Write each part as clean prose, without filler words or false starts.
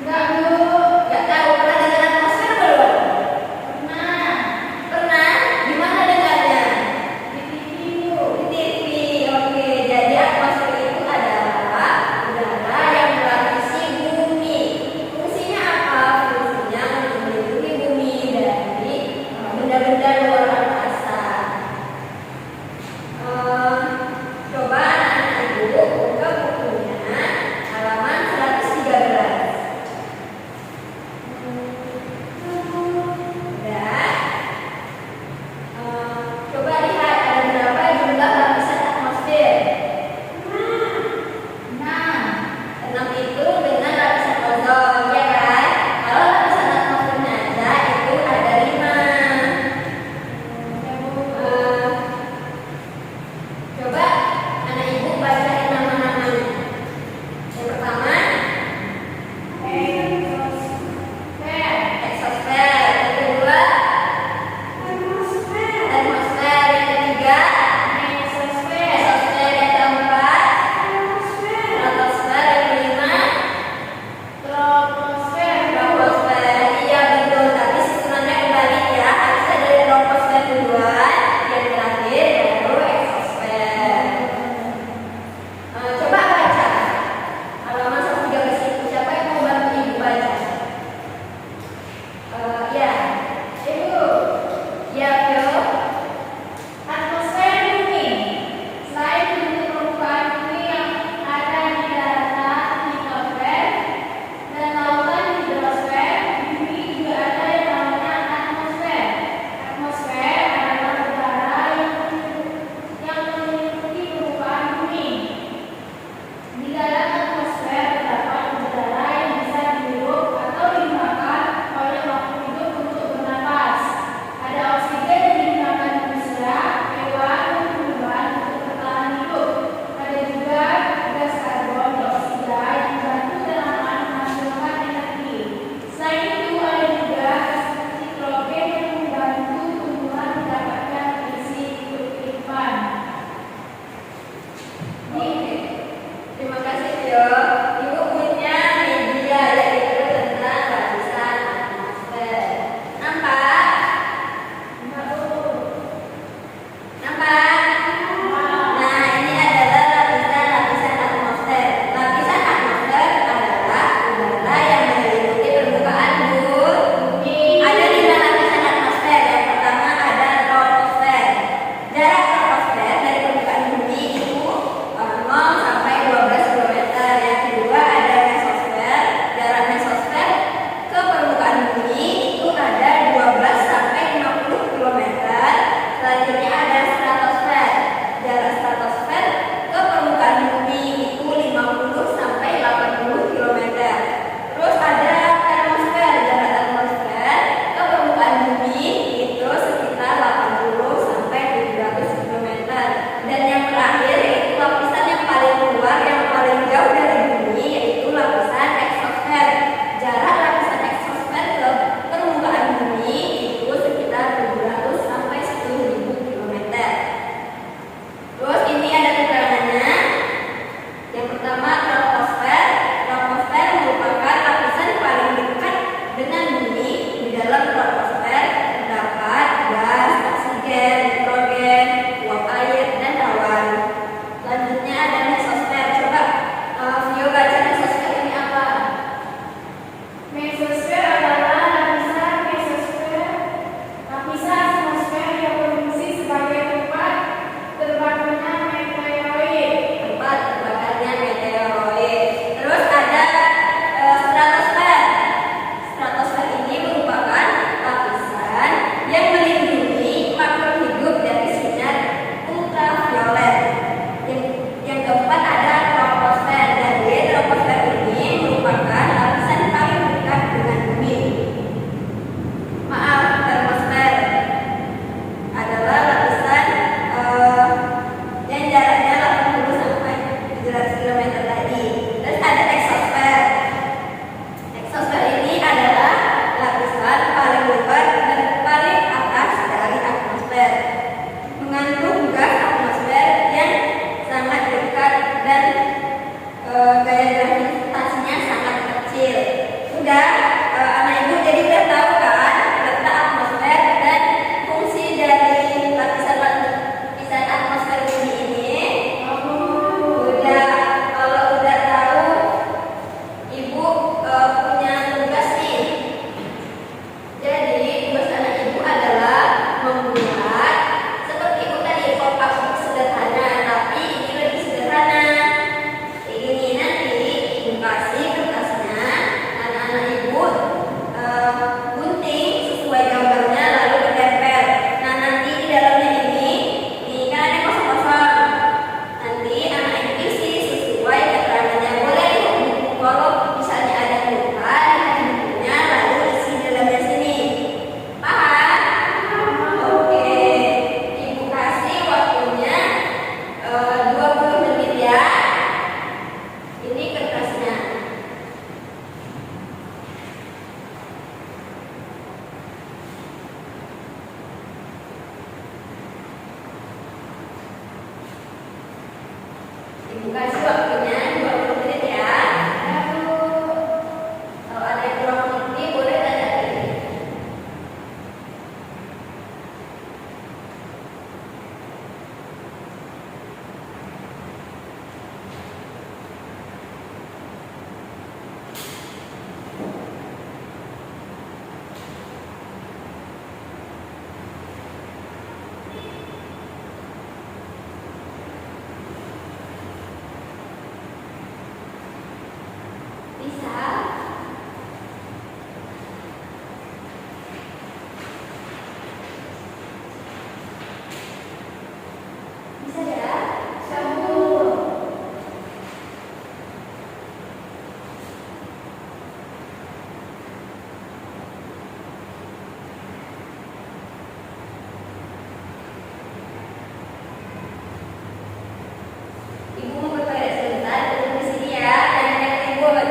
Enggak, Bu. Enggak tahu. Pernah dengar atmosfer belum? Pernah. Pernah? Gimana dengarnya? Di TV, Bu. Di TV. Oke. Jadi atmosfer itu adalah udara yang melapisi bumi. Fungsinya apa? Fungsinya untuk melindungi bumi dari benda-benda luar angkasa. Coba anak-anak ibu buka bukunya halaman 113. Udah, anak ibu jadi udah tahu kan letak atmosfer dan fungsi dari lapisan atmosfer bumi ini. Udah, kalau udah tahu, ibu punya tugas nih. Jadi tugas anak ibu adalah membuat seperti ibu tadi pop-up sederhana, tapi ini lebih sederhana. Ini nanti ibu kasih kertasnya, anak-anak ibu gunting sesuai gambarnya lalu ditempel. Nah nanti di dalamnya ini kan ada kosong-kosong. Nanti anak ibu isi sesuai keterangannya. Boleh lihat buku kalau misalnya ada yang lupa lihat bukunya lalu isi di dalamnya sini. Paham? Oke. Ibu kasih waktunya 20 menit ya. Ini kertasnya. Ibu kasih waktunya 20 menit ya. Lalu kalau ada yang kurang mengerti boleh tanya lagi. Bisa? Bisa ya? Sambung. Ibu mau ke toilet sebentar, tunggu di sini ya, jangan naik ribut.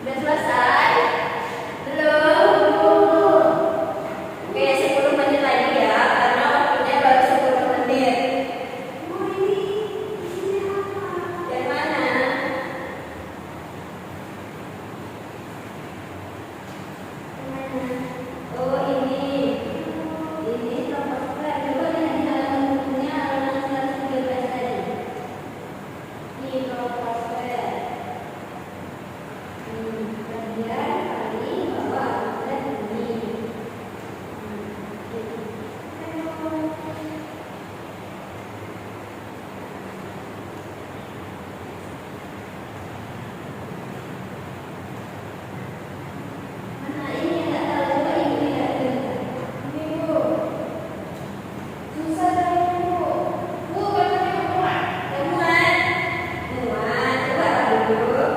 Udah selesai? Belum? Oke, 10 menit lagi ya, karena waktunya baru 10 menit. Yang mana? Oh ini troposfer. Coba lihat di halaman bukunya halaman 113 tadi. Ini troposfer. Kemudian kali bahwa atmosfer bumi. Mana ini yang nggak tahu, coba ibu lihat dulu. Ini bu, susah dari bu. Bu, katanya muat. Muat, muat. Coba dulu.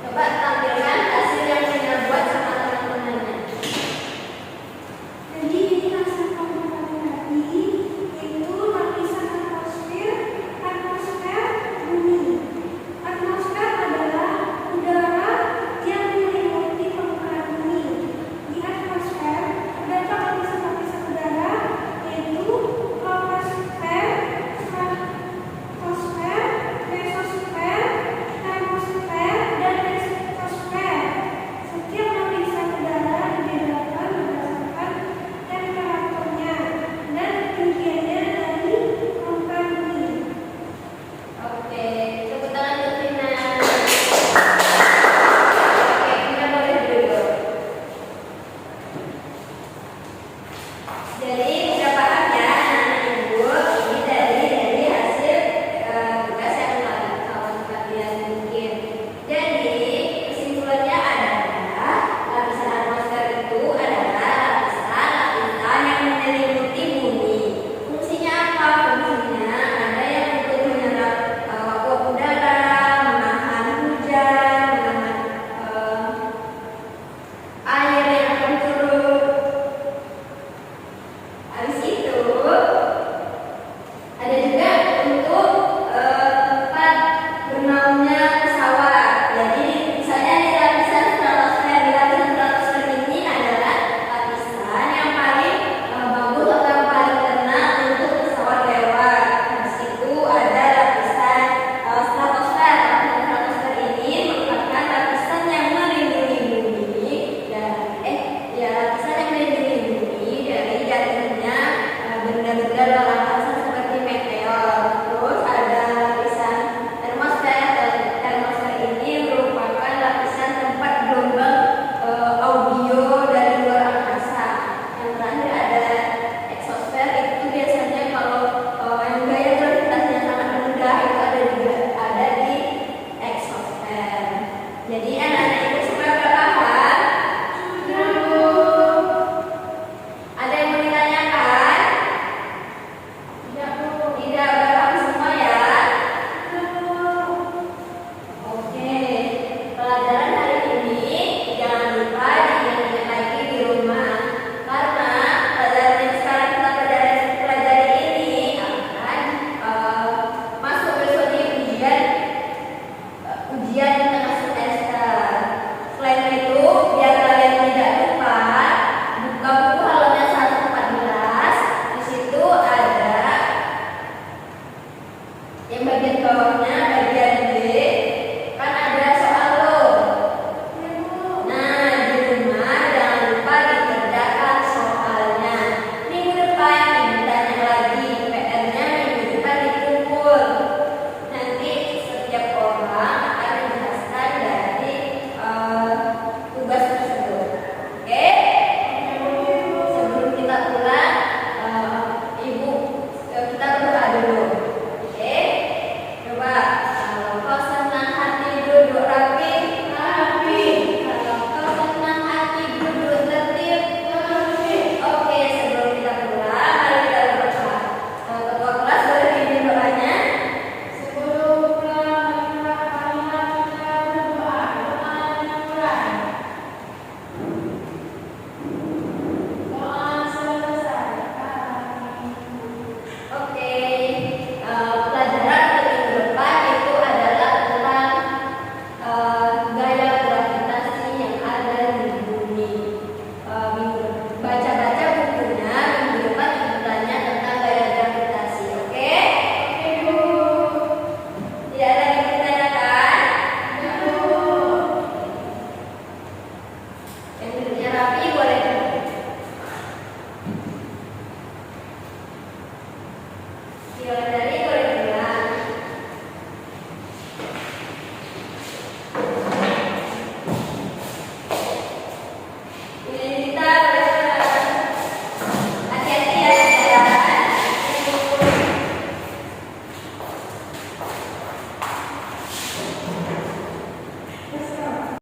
Coba tampilkan hasil yang Rina buat sama teman-temannya. Jadi ini hasil pembuatan tadi itu lapisan atmosfer, bumi. Atmosfer adalah udara yang menyelimuti permukaan bumi. Di atmosfer terdapat lapisan-lapisan udara yaitu troposfer, stratosfer, mesosfer, termosfer, dan eksosfer. Setiap lapisan udara dibedakan berdasarkan temperaturnya dan ketinggiannya dari permukaan bumi. Oke, tepuk tangan untuk Rina. Oke, Rina boleh duduk. Jadi udah paham ya anak-anak ibu, ini dari hasil tugas yang kawan kalian bikin. Jadi kesimpulannya adalah lapisan atmosfer itu adalah lapisan yang menyelimuti bumi. Fungsinya apa? Fungsinya ada yang untuk menyerap uap udara, menahan hujan, menahan air yang akan turun. Habis itu ada juga untuk